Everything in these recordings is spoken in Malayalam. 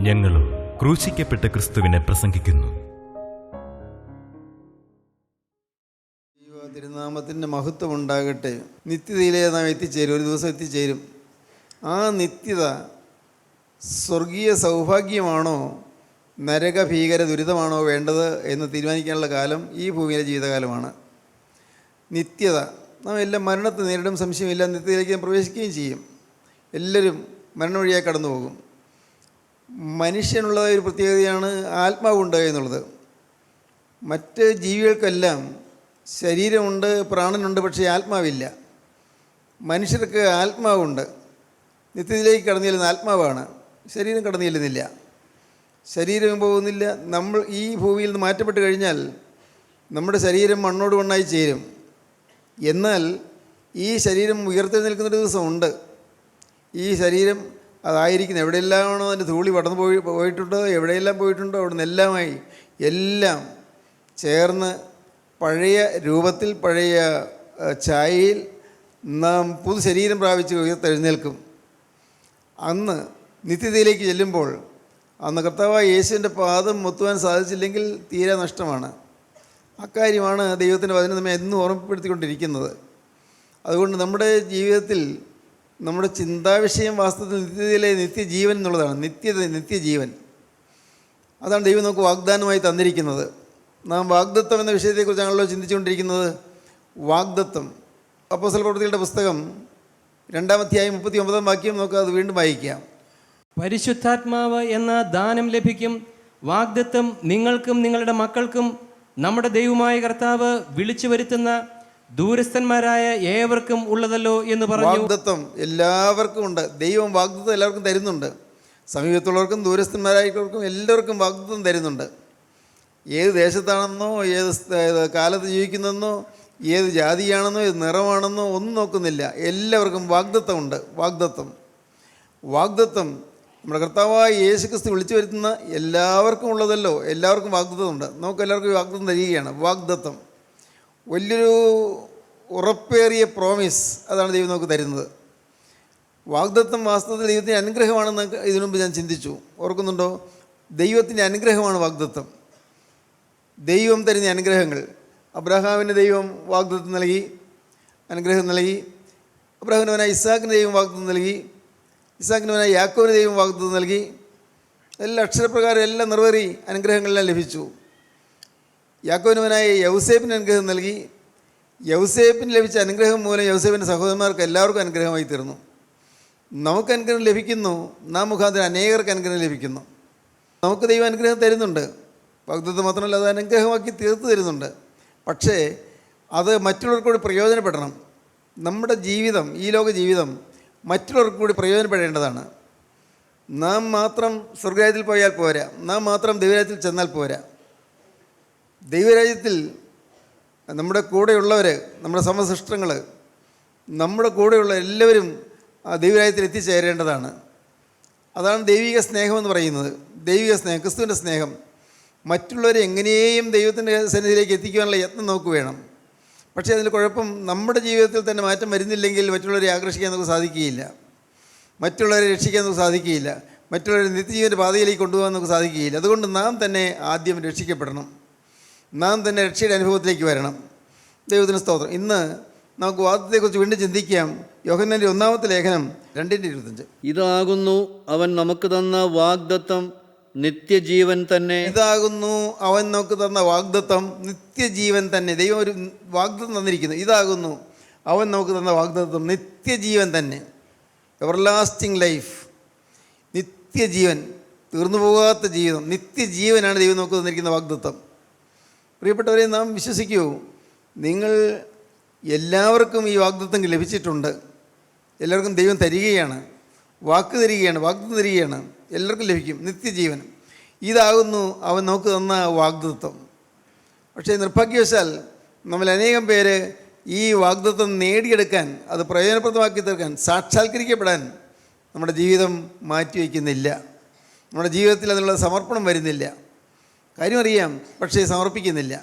ഞങ്ങളും ക്രൂശിക്കപ്പെട്ട ക്രിസ്തുവിനെ പ്രസംഗിക്കുന്നു. തിരുനാമത്തിൻ്റെ മഹത്വം ഉണ്ടാകട്ടെ. നിത്യതയിലേ നാം എത്തിച്ചേരും, ഒരു ദിവസം എത്തിച്ചേരും. ആ നിത്യത സ്വർഗീയ സൗഭാഗ്യമാണോ നരകഭീകര ദുരിതമാണോ വേണ്ടത് എന്ന് തീരുമാനിക്കാനുള്ള കാലം ഈ ഭൂമിയിലെ ജീവിതകാലമാണ്. നിത്യത നാം എല്ലാം മരണത്തെ നേരിടും, സംശയമില്ല. നിത്യതയിലേക്ക് പ്രവേശിക്കുകയും ചെയ്യും. എല്ലാവരും മരണം വഴിയായി കടന്നു പോകും. മനുഷ്യനുള്ളതായ ഒരു പ്രത്യേകതയാണ് ആത്മാവുണ്ട് എന്നുള്ളത്. മറ്റ് ജീവികൾക്കെല്ലാം ശരീരമുണ്ട്, പ്രാണനുണ്ട്, പക്ഷേ ആത്മാവില്ല. മനുഷ്യർക്ക് ആത്മാവുണ്ട്. നിത്യത്തിലേക്ക് കടന്നു ചെല്ലുന്ന ആത്മാവാണ്, ശരീരം കടന്നു ചെല്ലുന്നില്ല, ശരീരം പോകുന്നില്ല. നമ്മൾ ഈ ഭൂമിയിൽ നിന്ന് മാറ്റപ്പെട്ട് കഴിഞ്ഞാൽ നമ്മുടെ ശരീരം മണ്ണോട് മണ്ണായി ചേരും. എന്നാൽ ഈ ശരീരം ഉയർത്തെഴുന്നേൽക്കുന്നൊരു ദിവസമുണ്ട്. ഈ ശരീരം അതായിരിക്കുന്നത് എവിടെയെല്ലാമാണോ അതിൻ്റെ ധൂളി പടർന്നു പോയിട്ടുണ്ടോ, എവിടെയെല്ലാം പോയിട്ടുണ്ടോ അവിടെ നിന്നെല്ലാമായി എല്ലാം ചേർന്ന് പഴയ രൂപത്തിൽ, പഴയ ഛായയിൽ നാം പുതു ശരീരം പ്രാപിച്ച് ഉയർത്തെഴുന്നേൽക്കും. അന്ന് നിത്യതയിലേക്ക് ചെല്ലുമ്പോൾ അന്ന് കർത്താവായ യേശുവിൻ്റെ പാദം മുത്തുവാൻ സാധിച്ചില്ലെങ്കിൽ തീരെ നഷ്ടമാണ്. അക്കാര്യമാണ് ദൈവത്തിൻ്റെ വചനം നമ്മെ എന്നും ഓർമ്മപ്പെടുത്തിക്കൊണ്ടിരിക്കുന്നത്. അതുകൊണ്ട് നമ്മുടെ ജീവിതത്തിൽ നമ്മുടെ ചിന്താവിഷയം വാസ്തവത്തിൽ നിത്യതയിലെ നിത്യജീവൻ എന്നുള്ളതാണ്. നിത്യജീവൻ അതാണ് ദൈവം നമുക്ക് വാഗ്ദാനമായി തന്നിരിക്കുന്നത്. നാം വാഗ്ദത്തം എന്ന വിഷയത്തെക്കുറിച്ചാണല്ലോ ചിന്തിച്ചുകൊണ്ടിരിക്കുന്നത്. വാഗ്ദത്തം, അപ്പോസ്തല പ്രവൃത്തികളുടെ പുസ്തകം 2-ാം അധ്യായം 39-ാം വാക്യം നമുക്ക് അത് വീണ്ടും വായിക്കാം. പരിശുദ്ധാത്മാവ് എന്ന ദാനം ലഭിക്കും. വാഗ്ദത്തം നിങ്ങൾക്കും നിങ്ങളുടെ മക്കൾക്കും നമ്മുടെ ദൈവമായ കർത്താവ് വിളിച്ചു വരുത്തുന്ന ദൂരസ്ഥന്മാരായ ഏവർക്കും ഉള്ളതല്ലോ എന്ന് പറഞ്ഞു. വാഗ്ദത്തം എല്ലാവർക്കും ഉണ്ട്. ദൈവം വാഗ്ദത്തം എല്ലാവർക്കും തരുന്നുണ്ട്. സമീപത്തുള്ളവർക്കും ദൂരസ്ഥന്മാരായവർക്കും എല്ലാവർക്കും വാഗ്ദത്തം തരുന്നുണ്ട്. ഏത് ദേശത്താണെന്നോ, ഏത് കാലത്ത് ജീവിക്കുന്നതെന്നോ, ഏത് ജാതിയാണെന്നോ, ഏത് നിറമാണെന്നോ ഒന്നും നോക്കുന്നില്ല. എല്ലാവർക്കും വാഗ്ദത്തമുണ്ട്. വാഗ്ദത്തം നമ്മുടെ കർത്താവായ യേശുക്രിസ്തു വിളിച്ചു വരുത്തുന്ന എല്ലാവർക്കും ഉള്ളതല്ലോ. എല്ലാവർക്കും വാഗ്ദത്തമുണ്ട്. നമുക്ക് എല്ലാവർക്കും വാഗ്ദത്തം തരികയാണ്. വാഗ്ദത്തം വലിയൊരു ഉറപ്പേറിയ പ്രോമിസ്, അതാണ് ദൈവം നമുക്ക് തരുന്നത്. വാഗ്ദത്തം വാസ്തവത്തിൽ ദൈവത്തിൻ്റെ അനുഗ്രഹമാണെന്ന് ഇതിനു മുമ്പ് ഞാൻ ചിന്തിച്ചു. ഓർക്കുന്നുണ്ടോ? ദൈവത്തിൻ്റെ അനുഗ്രഹമാണ് വാഗ്ദത്തം. ദൈവം തരുന്ന അനുഗ്രഹങ്ങൾ. അബ്രഹാമിന് ദൈവം വാഗ്ദത്തം നൽകി, അനുഗ്രഹം നൽകി. അബ്രഹാമിന് മകനായ ഇസ്ഹാക്കിന് ദൈവം വാഗ്ദത്തം നൽകി. ഇസ്ഹാക്കിന് മകനായ യാക്കോബിന് ദൈവം വാഗ്ദത്തം നൽകി. എല്ലാം അക്ഷരപ്രകാരം എല്ലാം നിറവേറി അനുഗ്രഹങ്ങളെല്ലാം ലഭിച്ചു. യാക്കോബിന് മകനായ യൗസേപ്പിന് അനുഗ്രഹം നൽകി. യൗസേപ്പിന് ലഭിച്ച അനുഗ്രഹം മൂലം യൗസേപ്പിൻ്റെ സഹോദരന്മാർക്ക് എല്ലാവർക്കും അനുഗ്രഹമായി തീർന്നു. നമുക്ക് അനുഗ്രഹം ലഭിക്കുന്നു. നാം മുഖാന്തരം അനേകർക്ക് അനുഗ്രഹം ലഭിക്കുന്നു. നമുക്ക് ദൈവം അനുഗ്രഹം തരുന്നുണ്ട്. വാഗ്ദത്തം മാത്രമല്ല, അത് അനുഗ്രഹമാക്കി തീർത്തു തരുന്നുണ്ട്. പക്ഷേ അത് മറ്റുള്ളവർക്ക് കൂടി പ്രയോജനപ്പെടണം. നമ്മുടെ ജീവിതം, ഈ ലോക ജീവിതം മറ്റുള്ളവർക്ക് കൂടി പ്രയോജനപ്പെടേണ്ടതാണ്. നാം മാത്രം സ്വർഗരാജ്യത്തിൽ പോയാൽ പോരാ, നാം മാത്രം ദൈവരാജ്യത്തിൽ ചെന്നാൽ പോരാ. ദൈവരാജ്യത്തിൽ നമ്മുടെ കൂടെയുള്ളവർ, നമ്മുടെ സമസൃഷ്ടങ്ങൾ, നമ്മുടെ കൂടെയുള്ള എല്ലാവരും ആ ദൈവരാജ്യത്തിൽ എത്തിച്ചേരേണ്ടതാണ്. അതാണ് ദൈവിക സ്നേഹമെന്ന് പറയുന്നത്. ദൈവിക സ്നേഹം, ക്രിസ്തുവിൻ്റെ സ്നേഹം. മറ്റുള്ളവരെ എങ്ങനെയും ദൈവത്തിൻ്റെ സന്നിധിയിലേക്ക് എത്തിക്കുവാനുള്ള യത്നം നമുക്ക് വേണം. പക്ഷേ അതിൽ കുഴപ്പം, നമ്മുടെ ജീവിതത്തിൽ തന്നെ മാറ്റം വരുന്നില്ലെങ്കിൽ മറ്റുള്ളവരെ ആകർഷിക്കാൻ നമുക്ക് സാധിക്കുകയില്ല, മറ്റുള്ളവരെ രക്ഷിക്കാൻ നമുക്ക് സാധിക്കുകയില്ല, മറ്റുള്ളവരെ നിത്യജീവൻ്റെ പാതയിലേക്ക് കൊണ്ടുപോകാൻ നമുക്ക് സാധിക്കുകയില്ല. അതുകൊണ്ട് നാം തന്നെ ആദ്യം രക്ഷിക്കപ്പെടണം. നാം തന്നെ രക്ഷയുടെ അനുഭവത്തിലേക്ക് വരണം. ദൈവത്തിന് സ്തോത്രം. ഇന്ന് നമുക്ക് വാഗ്ദത്തത്തെക്കുറിച്ച് വീണ്ടും ചിന്തിക്കാം. യോഹന്നാന്റെ 1-ാമത്തെ ലേഖനം 2:25. ഇതാകുന്നു അവൻ നമുക്ക് തന്ന വാഗ്ദത്തം, നിത്യജീവൻ തന്നെ. ഇതാകുന്നു അവൻ നമുക്ക് തന്ന വാഗ്ദത്തം, നിത്യജീവൻ തന്നെ. ദൈവം ഒരു വാഗ്ദത്തം തന്നിരിക്കുന്നു. ഇതാകുന്നു അവൻ നമുക്ക് തന്ന വാഗ്ദത്തം, നിത്യജീവൻ തന്നെ. എവർലാസ്റ്റിംഗ് ലൈഫ്, നിത്യജീവൻ, തീർന്നു പോകാത്ത ജീവിതം, നിത്യജീവനാണ് ദൈവം നമുക്ക് തന്നിരിക്കുന്ന വാഗ്ദത്തം. പ്രിയപ്പെട്ടവരെ, നാം വിശ്വസിക്കൂ, നിങ്ങൾ എല്ലാവർക്കും ഈ വാഗ്ദത്തം ലഭിച്ചിട്ടുണ്ട്. എല്ലാവർക്കും ദൈവം തരികയാണ്, വാക്ക് തരികയാണ്, വാഗ്ദത്തം തരികയാണ്. എല്ലാവർക്കും ലഭിക്കും നിത്യജീവൻ. ഇതാകുന്നു അവൻ നമുക്ക് തന്ന വാഗ്ദത്തം. പക്ഷേ നിർഭാഗ്യവശാൽ നമ്മൾ അനേകം പേര് ഈ വാഗ്ദത്തം നേടിയെടുക്കാൻ, അത് പ്രയോജനപ്രദമാക്കി തീർക്കാൻ, സാക്ഷാത്കരിക്കപ്പെടാൻ നമ്മുടെ ജീവിതം മാറ്റിവെക്കുന്നില്ല. നമ്മുടെ ജീവിതത്തിൽ അതിനുള്ള സമർപ്പണം വരുന്നില്ല. കാര്യം അറിയാം, പക്ഷേ സമർപ്പിക്കുന്നില്ല.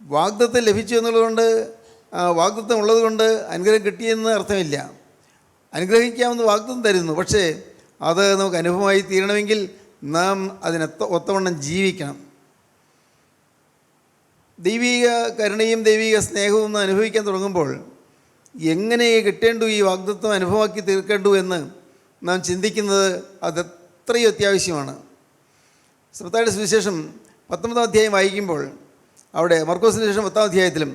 വാഗ്ദത്തം ലഭിച്ചു എന്നുള്ളതുകൊണ്ട്, വാഗ്ദത്തം ഉള്ളതുകൊണ്ട് അനുഗ്രഹം കിട്ടിയെന്ന് അർത്ഥമില്ല. അനുഗ്രഹിക്കാമെന്ന് വാഗ്ദത്തം തരുന്നു, പക്ഷേ അത് നമുക്ക് അനുഭവമായി തീരണമെങ്കിൽ നാം ഒത്തവണ്ണം ജീവിക്കണം. ദൈവിക കരുണയും ദൈവിക സ്നേഹവും നാം അനുഭവിക്കാൻ തുടങ്ങുമ്പോൾ എങ്ങനെ കിട്ടേണ്ടു ഈ വാഗ്ദത്വം അനുഭവമാക്കി തീർക്കേണ്ടു എന്ന് നാം ചിന്തിക്കുന്നത് അതെത്രയും അത്യാവശ്യമാണ്. മത്തായിയുടെ സുവിശേഷം 19-ാം അധ്യായം വായിക്കുമ്പോൾ അവിടെ മർക്കോസിന് ശേഷം 10-ാം അധ്യായത്തിലും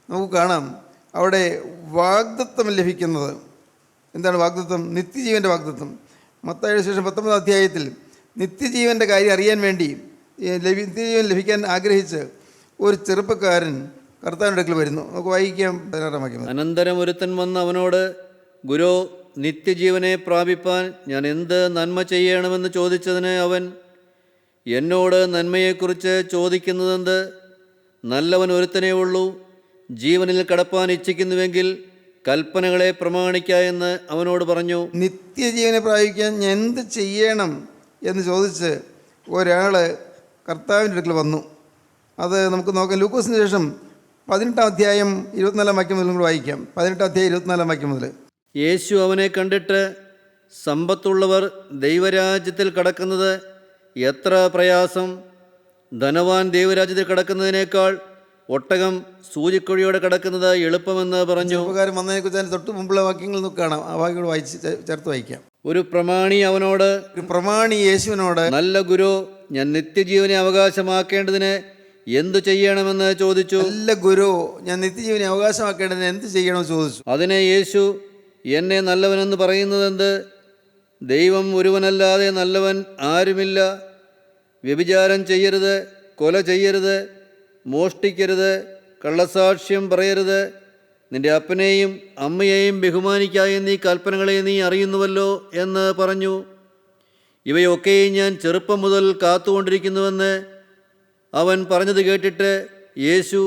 നമുക്ക് കാണാം അവിടെ വാഗ്ദത്വം ലഭിക്കുന്നത്. എന്താണ് വാഗ്ദത്വം? നിത്യജീവൻ്റെ വാഗ്ദത്വം. മത്തായിയുടെ ശേഷം 19-ാം അധ്യായത്തിൽ നിത്യജീവൻ്റെ കാര്യം അറിയാൻ വേണ്ടി നിത്യജീവൻ ലഭിക്കാൻ ആഗ്രഹിച്ച് ഒരു ചെറുപ്പക്കാരൻ കർത്താവിൻ്റെ അടുക്കൽ വരുന്നു. നമുക്ക് വായിക്കാം 16-ാം വാക്യം. അനന്തരം ഒരുത്തൻ വന്ന് അവനോട്, ഗുരു, നിത്യജീവനെ പ്രാപിപ്പാൻ ഞാൻ എന്ത് നന്മ ചെയ്യണമെന്ന് ചോദിച്ചതിന് അവൻ, എന്നോട് നന്മയെക്കുറിച്ച് ചോദിക്കുന്നതെന്ത്? നല്ലവൻ ഒരുത്തനേ ഉള്ളൂ. ജീവനിൽ കടപ്പാൻ ഇച്ഛിക്കുന്നുവെങ്കിൽ കൽപ്പനകളെ പ്രമാണിക്ക എന്ന് അവനോട് പറഞ്ഞു. നിത്യജീവനെ പ്രാപിക്കാൻ ഞാൻ എന്ത് ചെയ്യണം എന്ന് ചോദിച്ച് ഒരാൾ കർത്താവിൻ്റെ അടുക്കൽ വന്നു. അത് നമുക്ക് നോക്കാം. ലൂക്കോസിന് ശേഷം 18-ാം അധ്യായം 24-ാം വാക്യം മുതൽ കൂടെ വായിക്കാം. 18-ാം അധ്യായം 24-ാം വാക്യം മുതൽ. യേശു അവനെ കണ്ടിട്ട്, സമ്പത്തുള്ളവർ ദൈവരാജ്യത്തിൽ കടക്കുന്നത് എത്ര പ്രയാസം! ധനവാൻ ദൈവരാജ്യത്തിൽ കടക്കുന്നതിനേക്കാൾ ഒട്ടകം സൂചിക്കുഴിയോടെ കടക്കുന്നത് എളുപ്പമെന്ന് പറഞ്ഞു. ഉപകാരം വന്നതിനെക്കുറിച്ച് അതിന് തൊട്ട് മുമ്പുള്ള വാക്യങ്ങൾ നമുക്ക് കാണാം. ആ വാക്യങ്ങൾ വായിച്ച് ചേർത്ത് വായിക്കാം. ഒരു പ്രമാണി അവനോട്, ഒരു പ്രമാണി യേശുവിനോട്, നല്ല ഗുരു, ഞാൻ നിത്യജീവനെ അവകാശമാക്കേണ്ടതിന് എന്തു ചെയ്യണമെന്ന് ചോദിച്ചു. നല്ല ഗുരു, ഞാൻ നിത്യജീവനെ അവകാശമാക്കേണ്ടതിന് എന്ത് ചെയ്യണമെന്ന് ചോദിച്ചു. അതിനെ യേശു, എന്നെ നല്ലവനെന്ന് പറയുന്നതെന്ത്? ദൈവം ഒരുവനല്ലാതെ നല്ലവൻ ആരുമില്ല. വ്യഭിചാരം ചെയ്യരുത്, കൊല ചെയ്യരുത്, മോഷ്ടിക്കരുത്, കള്ളസാക്ഷ്യം പറയരുത്, നിന്റെ അപ്പനെയും അമ്മയെയും ബഹുമാനിക്ക എന്നീ കൽപ്പനകളെ നീ അറിയുന്നുവല്ലോ എന്ന് പറഞ്ഞു. ഇവയൊക്കെയും ഞാൻ ചെറുപ്പം മുതൽ കാത്തുകൊണ്ടിരിക്കുന്നുവെന്ന് അവൻ പറഞ്ഞത് കേട്ടിട്ട് യേശു,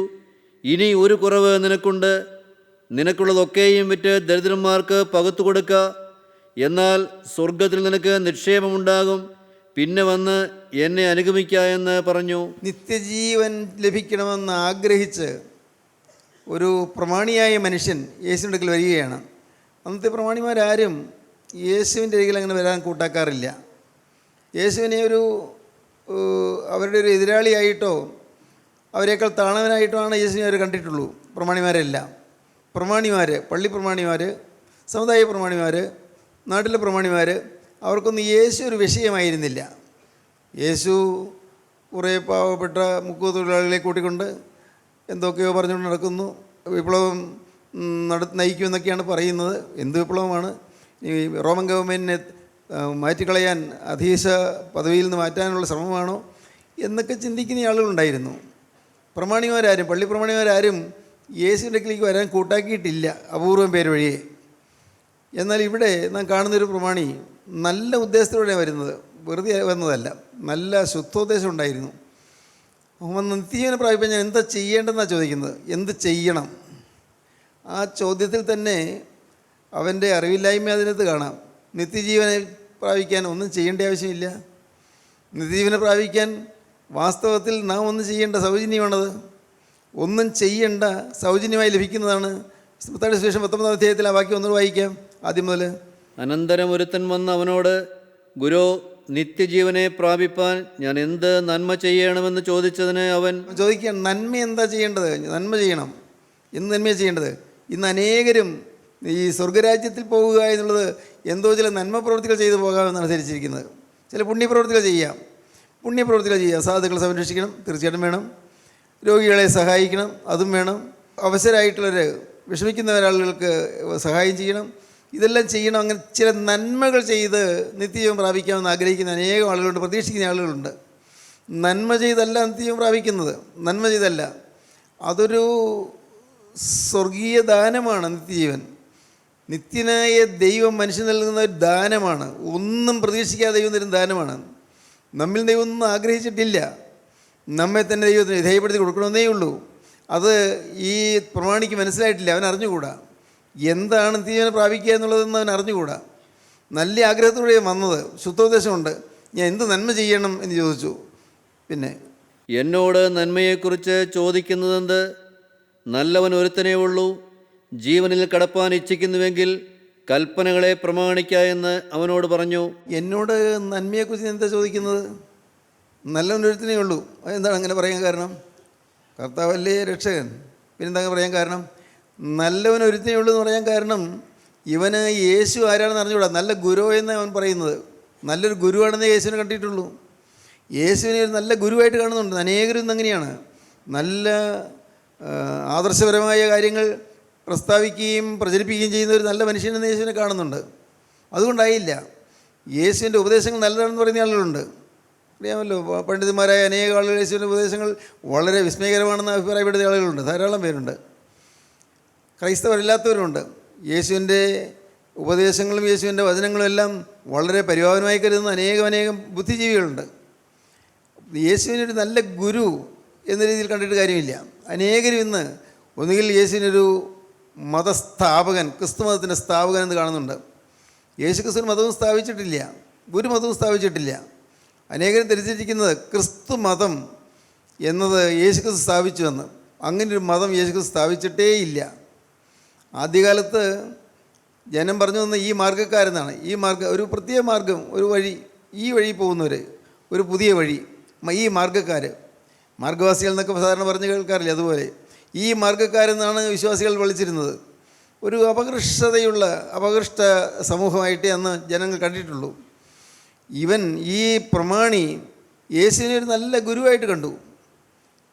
ഇനി ഒരു കുറവ് നിനക്കുണ്ട്. നിനക്കുള്ളതൊക്കെയും വിറ്റ് ദരിദ്രന്മാർക്ക് പകുത്തു കൊടുക്ക. എന്നാൽ സ്വർഗത്തിൽ നിനക്ക് നിക്ഷേപമുണ്ടാകും. പിന്നെ വന്ന് എന്നെ അനുഗമിക്ക എന്ന് പറഞ്ഞു. നിത്യജീവൻ ലഭിക്കണമെന്ന് ആഗ്രഹിച്ച് ഒരു പ്രമാണിയായ മനുഷ്യൻ യേശുവിൻ്റെ അടുക്കൽ വരികയാണ്. അന്നത്തെ പ്രമാണിമാരാരും യേശുവിൻ്റെ അരികിൽ അങ്ങനെ വരാൻ കൂട്ടാക്കാറില്ല. യേശുവിനെ അവരുടെ ഒരു എതിരാളിയായിട്ടോ അവരെക്കാൾ താണവനായിട്ടോ ആണ് യേശുവിനെ അവർ കണ്ടിട്ടുള്ളൂ. പ്രമാണിമാരെല്ലാം പള്ളി പ്രമാണിമാർ, സമുദായ പ്രമാണിമാർ, നാട്ടിലെ പ്രമാണിമാർ, അവർക്കൊന്നും യേശു ഒരു വിഷയമായിരുന്നില്ല. യേശു കുറേ പാവപ്പെട്ട മുക്കുവ തൊഴിലാളികളെ കൂട്ടിക്കൊണ്ട് എന്തൊക്കെയോ പറഞ്ഞുകൊണ്ട് നടക്കുന്നു. വിപ്ലവം നയിക്കുമെന്നൊക്കെയാണ് പറയുന്നത്. എന്ത് വിപ്ലവമാണ്? ഈ റോമൻ ഗവൺമെൻറ്റിനെ മാറ്റിക്കളയാൻ, അധീശ പദവിയിൽ നിന്ന് മാറ്റാനുള്ള ശ്രമമാണോ എന്നൊക്കെ ചിന്തിക്കുന്ന ആളുകളുണ്ടായിരുന്നു. പള്ളി പ്രമാണിമാരാരും യേശുവിൻ്റെ അടുക്കലേക്ക് വരാൻ കൂട്ടാക്കിയിട്ടില്ല, അപൂർവം പേര് വഴിയേ. എന്നാൽ ഇവിടെ നാം കാണുന്നൊരു പ്രമാണി നല്ല ഉദ്ദേശത്തോടെയാണ് വരുന്നത്, വെറുതെ വന്നതല്ല, നല്ല ശുദ്ധോദ്ദേശം ഉണ്ടായിരുന്നു. നിത്യജീവനെ പ്രാപിക്കാൻ ഞാൻ എന്താ ചെയ്യേണ്ടതെന്നാണ് ചോദിക്കുന്നത്. എന്ത് ചെയ്യണം? ആ ചോദ്യത്തിൽ തന്നെ അവൻ്റെ അറിവില്ലായ്മ അതിനകത്ത് കാണാം. നിത്യജീവനെ പ്രാപിക്കാൻ ഒന്നും ചെയ്യേണ്ട ആവശ്യമില്ല. നിത്യജീവനെ പ്രാപിക്കാൻ വാസ്തവത്തിൽ നാം ഒന്നും ചെയ്യേണ്ട, സൗജന്യമാണത്. ഒന്നും ചെയ്യേണ്ട, സൗജന്യമായി ലഭിക്കുന്നതാണ്. മത്തായിയുടെ സുവിശേഷം 19-ാം അധ്യായത്തിൽ ആ വാക്യം ഒന്നുകൂടെ വായിക്കാം ആദ്യം മുതൽ. അനന്തരം ഒരുത്തൻ വന്ന് അവനോട്, ഗുരു, നിത്യജീവനെ പ്രാപിപ്പാൻ ഞാൻ എന്ത് നന്മ ചെയ്യണമെന്ന് ചോദിച്ചതിന് അവൻ ചോദിക്കുകയാണ്, നന്മ എന്താ ചെയ്യേണ്ടത്? നന്മ ചെയ്യണം. എന്ത് നന്മയാണ് ചെയ്യേണ്ടത്? ഇന്ന് അനേകരും ഈ സ്വർഗരാജ്യത്തിൽ പോകുക എന്നുള്ളത് എന്തോ ചില നന്മ പ്രവൃത്തികൾ ചെയ്തു പോകാമെന്നാണ് ധരിച്ചിരിക്കുന്നത്. ചില പുണ്യപ്രവൃത്തികൾ ചെയ്യാം. സാധുക്കളെ സംരക്ഷിക്കണം, തീർച്ചയായിട്ടും വേണം. രോഗികളെ സഹായിക്കണം, അതും വേണം. അവസരമായിട്ടുള്ളവർ, വിഷമിക്കുന്ന ഒരാളുകൾക്ക് സഹായം ചെയ്യണം. ഇതെല്ലാം ചെയ്യണം. അങ്ങനെ ചില നന്മകൾ ചെയ്ത് നിത്യജീവൻ പ്രാപിക്കാമെന്ന് ആഗ്രഹിക്കുന്ന അനേകം ആളുകളുണ്ട്, പ്രതീക്ഷിക്കുന്ന ആളുകളുണ്ട്. നന്മ ചെയ്തല്ല നിത്യജീവൻ പ്രാപിക്കുന്നത്, നന്മ ചെയ്തല്ല. അതൊരു സ്വർഗീയ ദാനമാണ് നിത്യജീവൻ. നിത്യനായ ദൈവം മനുഷ്യൻ നൽകുന്ന ഒരു ദാനമാണ്. ഒന്നും പ്രതീക്ഷിക്കാതെ ദൈവം തരുന്ന ദാനമാണ്. നമ്മിൽ ദൈവം ഒന്നും ആഗ്രഹിച്ചിട്ടില്ല. നമ്മെ തന്നെ ദൈവത്തിന് വിധേയപ്പെടുത്തി കൊടുക്കണമെന്നേ ഉള്ളൂ. അത് ഈ പ്രമാണിക്ക് മനസ്സിലായിട്ടില്ല, അവൻ അറിഞ്ഞുകൂടാ. എന്താണ് നിത്യജീവനെ പ്രാപിക്കുക എന്നുള്ളതെന്ന് അവൻ അറിഞ്ഞുകൂടാ. നല്ല ആഗ്രഹത്തോടെയാണ് വന്നത്, ശുദ്ധോദ്ദേശമുണ്ട്. ഞാൻ എന്ത് നന്മ ചെയ്യണം എന്ന് ചോദിച്ചു. പിന്നെ, എന്നോട് നന്മയെക്കുറിച്ച് ചോദിക്കുന്നതെന്ത്? നല്ലവൻ ഒരുത്തനേ ഉള്ളൂ. ജീവനിൽ കടപ്പാൻ ഇച്ഛിക്കുന്നുവെങ്കിൽ കൽപ്പനകളെ പ്രമാണിക്ക എന്ന് അവനോട് പറഞ്ഞു. എന്നോട് നന്മയെക്കുറിച്ച് എന്താ ചോദിക്കുന്നത്? നല്ലവനൊരുത്തനേ ഉള്ളൂ. അതെന്താണ് അങ്ങനെ പറയാൻ കാരണം? കർത്താവല്ലേ രക്ഷകൻ. പിന്നെന്താ പറയാൻ കാരണം? നല്ലവനൊരുത്തനേ ഉള്ളൂ എന്ന് പറയാൻ കാരണം ഇവന് യേശു ആരാണെന്ന് അറിഞ്ഞുകൂടാ. നല്ല ഗുരു എന്ന് അവൻ പറയുന്നത്. നല്ലൊരു ഗുരുവാണെന്ന് യേശുവിനെ കണ്ടിട്ടുള്ളൂ. യേശുവിനെ ഒരു നല്ല ഗുരുവായിട്ട് കാണുന്നുണ്ട്. അനേകരും ഇന്നങ്ങനെയാണ്. നല്ല ആദർശപരമായ കാര്യങ്ങൾ പ്രസ്താവിക്കുകയും പ്രചരിപ്പിക്കുകയും ചെയ്യുന്ന ഒരു നല്ല മനുഷ്യനെന്ന് യേശുവിനെ കാണുന്നുണ്ട്. അതുകൊണ്ടായില്ല. യേശുവിൻ്റെ ഉപദേശങ്ങൾ നല്ലതാണെന്ന് പറയുന്ന ആളുകളുണ്ട്. അറിയാമല്ലോ, പണ്ഡിതന്മാരായ അനേക ആളുകൾ യേശുവിൻ്റെ ഉപദേശങ്ങൾ വളരെ വിസ്മയകരമാണെന്ന് അഭിപ്രായപ്പെടുന്ന ആളുകളുണ്ട്. ധാരാളം പേരുണ്ട്. ക്രൈസ്തവരില്ലാത്തവരുണ്ട്. യേശുവിൻ്റെ ഉപദേശങ്ങളും യേശുവിൻ്റെ വചനങ്ങളും എല്ലാം വളരെ പരിപാവനമായി കരുതുന്ന അനേകം ബുദ്ധിജീവികളുണ്ട്. യേശുവിനൊരു നല്ല ഗുരു എന്ന രീതിയിൽ കണ്ടിട്ട് കാര്യമില്ല. അനേകരും ഇന്ന് ഒന്നുകിൽ യേശുവിനൊരു മതസ്ഥാപകൻ, ക്രിസ്തു മതത്തിൻ്റെ സ്ഥാപകൻ എന്ന് കാണുന്നുണ്ട്. യേശു ക്രിസ്തു മതവും സ്ഥാപിച്ചിട്ടില്ല, ഒരു മതവും സ്ഥാപിച്ചിട്ടില്ല. അനേകരും ധരിച്ചിരിക്കുന്നത് ക്രിസ്തു മതം എന്നത് യേശു ക്രിസ്തു സ്ഥാപിച്ചു എന്ന്. അങ്ങനൊരു മതം യേശു ക്രിസ്തു സ്ഥാപിച്ചിട്ടേ ഇല്ല. ആദ്യകാലത്ത് ജനം പറഞ്ഞു തന്ന ഈ മാർഗ്ഗക്കാരെന്നാണ്. ഈ ഒരു പ്രത്യേക മാർഗം, ഒരു വഴി, ഈ വഴി പോകുന്നവർ, ഒരു പുതിയ വഴി, ഈ മാർഗ്ഗക്കാർ, മാർഗ്ഗവാസികൾ എന്നൊക്കെ സാധാരണ പറഞ്ഞ് കേൾക്കാറില്ല. അതുപോലെ ഈ മാർഗ്ഗക്കാരെന്നാണ് വിശ്വാസികൾ വിളിച്ചിരുന്നത്. ഒരു അപകൃഷ്ട സമൂഹമായിട്ടേ അന്ന് ജനങ്ങൾ കണ്ടിട്ടുള്ളൂ. ഇവൻ ഈ പ്രമാണി യേശുവിനെ ഒരു നല്ല ഗുരുവായിട്ട് കണ്ടു.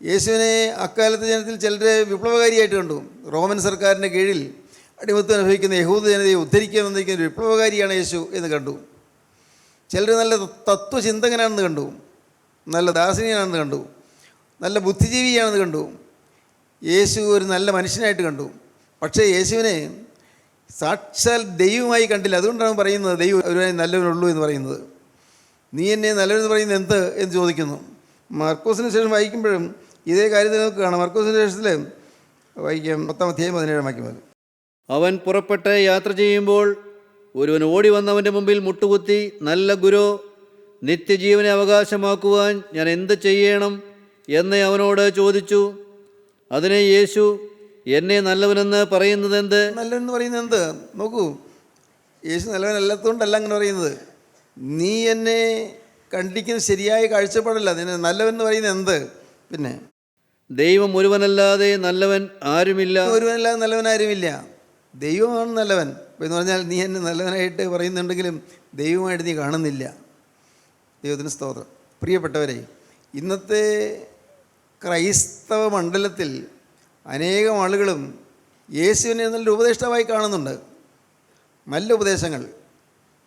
യേശുവിനെ അക്കാലത്തെ ജനത്തിൽ ചിലരെ വിപ്ലവകാരിയായിട്ട് കണ്ടു. റോമൻ സർക്കാരിൻ്റെ കീഴിൽ അടിമത്തം അനുഭവിക്കുന്ന യഹൂദ ജനതയെ ഉദ്ധരിക്കാൻ വന്നിരിക്കുന്ന ഒരു വിപ്ലവകാരിയാണ് യേശു എന്ന് കണ്ടു. ചിലർ നല്ല തത്വചിന്തകനാണെന്ന് കണ്ടു, നല്ല ദാർശനികനാണെന്ന് കണ്ടു, നല്ല ബുദ്ധിജീവിയാണെന്ന് കണ്ടു. യേശു ഒരു നല്ല മനുഷ്യനായിട്ട് കണ്ടു. പക്ഷേ യേശുവിനെ സാക്ഷാൽ ദൈവമായി കണ്ടില്ല. അതുകൊണ്ടാണ് പറയുന്നത് ദൈവം ഒരുവനെ നല്ലവനുള്ളൂ എന്ന് പറയുന്നത്. നീ എന്നെ നല്ലവനെന്ന് പറയുന്നത് എന്ത് എന്ന് ചോദിക്കുന്നു. മർക്കോസിന് ശേഷം വായിക്കുമ്പോഴും ഇതേ കാര്യത്തിൽ നമുക്ക് കാണാം. മർക്കോസിന് ശേഷത്തിൽ വായിക്കാം 10-17 വാക്യം. അവൻ പുറപ്പെട്ട് യാത്ര ചെയ്യുമ്പോൾ ഒരുവൻ ഓടി വന്നവൻ്റെ മുമ്പിൽ മുട്ടുകുത്തി, നല്ല ഗുരു, നിത്യജീവനെ അവകാശമാക്കുവാൻ ഞാൻ എന്ത് ചെയ്യണം എന്ന് അവനോട് ചോദിച്ചു. അതിനെ യേശു, എന്നെ നല്ലവനെന്ന് പറയുന്നത് എന്ത്? നല്ലവനെന്ന് പറയുന്നത് എന്ത്? നോക്കൂ, യേശു നല്ലവനല്ലാത്തതുകൊണ്ടല്ല അങ്ങനെ പറയുന്നത്. നീ എന്നെ കണ്ടിരിക്കുന്ന ശരിയായ കാഴ്ചപ്പാടല്ല. നിന്നെ നല്ലവൻ പറയുന്നത് എന്ത്? പിന്നെ ദൈവം ഒരുവനല്ലാതെ നല്ലവൻ ആരുമില്ല. ഒരുവനല്ലാതെ നല്ലവൻ ആരുമില്ല. ദൈവമാണ് നല്ലവൻ എന്ന് പറഞ്ഞാൽ നീ എന്നെ നല്ലവനായിട്ട് പറയുന്നുണ്ടെങ്കിലും ദൈവമായിട്ട് നീ കാണുന്നില്ല. ദൈവത്തിന് സ്തോത്രം. പ്രിയപ്പെട്ടവരെ, ഇന്നത്തെ ക്രൈസ്തവ മണ്ഡലത്തിൽ അനേകം ആളുകളും യേശുവിനെ നല്ലൊരു ഉപദേഷ്ടാവായി കാണുന്നുണ്ട്. നല്ല ഉപദേശങ്ങൾ,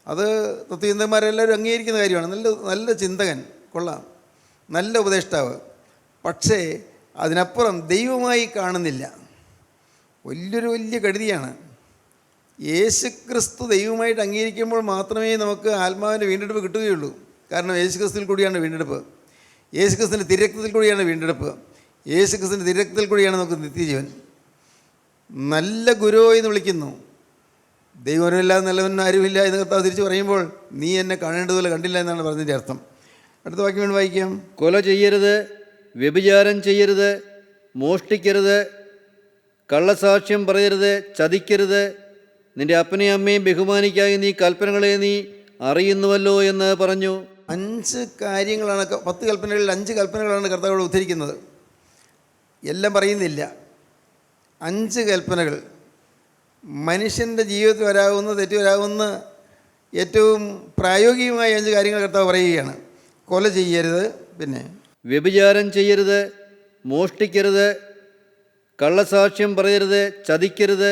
അത് തത്വചിന്തകന്മാരെല്ലാവരും അംഗീകരിക്കുന്ന കാര്യമാണ്. നല്ല ചിന്തകൻ, കൊള്ളാം, നല്ല ഉപദേഷ്ടാവ്. പക്ഷേ അതിനപ്പുറം ദൈവമായി കാണുന്നില്ല. വലിയ കെടുതിയാണ്. യേശുക്രിസ്തു ദൈവമായിട്ട് അംഗീകരിക്കുമ്പോൾ മാത്രമേ നമുക്ക് ആത്മാവിൻ്റെ വീണ്ടെടുപ്പ് കിട്ടുകയുള്ളൂ. കാരണം യേശുക്രിസ്തുവിൽ കൂടിയാണ് വീണ്ടെടുപ്പ്. യേശുക്രിസ്തുവിൻ്റെ തിരക്തത്തിൽ കൂടിയാണ് വീണ്ടെടുപ്പ്. യേശുക്രിസ്തുവിൻ്റെ തിരക്തത്തിൽ കൂടിയാണ് നമുക്ക് നിത്യജീവൻ. നല്ല ഗുരു എന്ന് വിളിക്കുന്നു. ദൈവമില്ലാതെ നല്ലവൻ ആരുമില്ല എന്ന് കർത്താവ് തിരിച്ച് പറയുമ്പോൾ നീ എന്നെ കാണേണ്ടതുപോലെ കണ്ടില്ല എന്നാണ് പറഞ്ഞതിൻ്റെ അർത്ഥം. അടുത്ത വാക്യം വേണ്ടി വായിക്കാം. കൊല ചെയ്യരുത്, വ്യഭിചാരം ചെയ്യരുത്, മോഷ്ടിക്കരുത്, കള്ളസാക്ഷ്യം പറയരുത്, ചതിക്കരുത്, നിന്റെ അപ്പനെയും അമ്മയും ബഹുമാനിക്കായി നീ കൽപ്പനകളെ നീ അറിയുന്നുവല്ലോ എന്ന് പറഞ്ഞു. 5 കാര്യങ്ങളാണ്, 10 കൽപ്പനകളിൽ 5 കൽപ്പനകളാണ് കർത്താവ് ഉദ്ധരിക്കുന്നത്. എല്ലാം പറയുന്നില്ല. 5 കൽപ്പനകൾ മനുഷ്യൻ്റെ ജീവിതത്തിൽ വരാവുന്ന, തെറ്റ് വരാവുന്ന ഏറ്റവും പ്രായോഗികമായ 5 കാര്യങ്ങൾ കർത്താവ് പറയുകയാണ്. കൊല ചെയ്യരുത്, പിന്നെ വ്യഭിചാരം ചെയ്യരുത്, മോഷ്ടിക്കരുത്, കള്ളസാക്ഷ്യം പറയരുത്, ചതിക്കരുത്,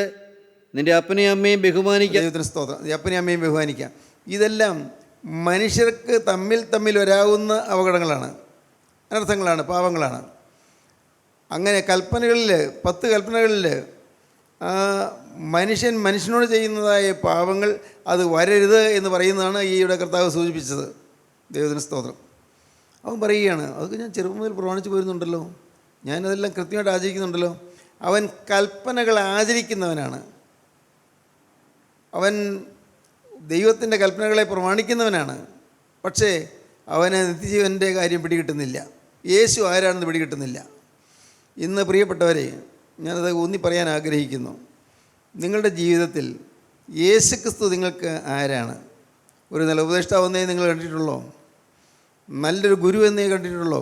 നിന്റെ അപ്പനെയും അമ്മയും ബഹുമാനിക്കുക. ദൈവത്തിന് സ്തോത്രം. അപ്പനെയും അമ്മയും ബഹുമാനിക്കാം. ഇതെല്ലാം മനുഷ്യർക്ക് തമ്മിൽ വരാവുന്ന അപകടങ്ങളാണ്, അനർത്ഥങ്ങളാണ്, പാവങ്ങളാണ്. അങ്ങനെ കൽപ്പനകളിൽ 10 കൽപ്പനകളിൽ മനുഷ്യനോട് ചെയ്യുന്നതായ പാവങ്ങൾ അത് വരരുത് എന്ന് പറയുന്നതാണ് ഈയുടെ കർത്താവ് സൂചിപ്പിച്ചത്. ദൈവത്തിന് സ്തോത്രം. അവൻ പറയുകയാണ്, അതൊക്കെ ഞാൻ ചെറുപ്പം മുതൽ പ്രമാണിച്ച് പോരുന്നുണ്ടല്ലോ, ഞാനതെല്ലാം കൃത്യമായിട്ട് ആചരിക്കുന്നുണ്ടല്ലോ. അവൻ കൽപ്പനകൾ ആചരിക്കുന്നവനാണ്. അവൻ ദൈവത്തിൻ്റെ കൽപ്പനകളെ പ്രമാണിക്കുന്നവനാണ്. പക്ഷേ അവന് നിത്യജീവൻ്റെ കാര്യം പിടികിട്ടുന്നില്ല. യേശു ആരാണെന്ന് പിടികിട്ടുന്നില്ല. ഇന്ന് പ്രിയപ്പെട്ടവരെ, ഞാനത് ഊന്നി പറയാൻ ആഗ്രഹിക്കുന്നു. നിങ്ങളുടെ ജീവിതത്തിൽ യേശുക്രിസ്തു നിങ്ങൾക്ക് ആരാണ്? ഒരു നല്ല ഉപദേഷ്ടാവെന്നേ നിങ്ങൾ കണ്ടിട്ടുള്ളോ? നല്ലൊരു ഗുരു എന്നേ കണ്ടിട്ടുള്ളോ?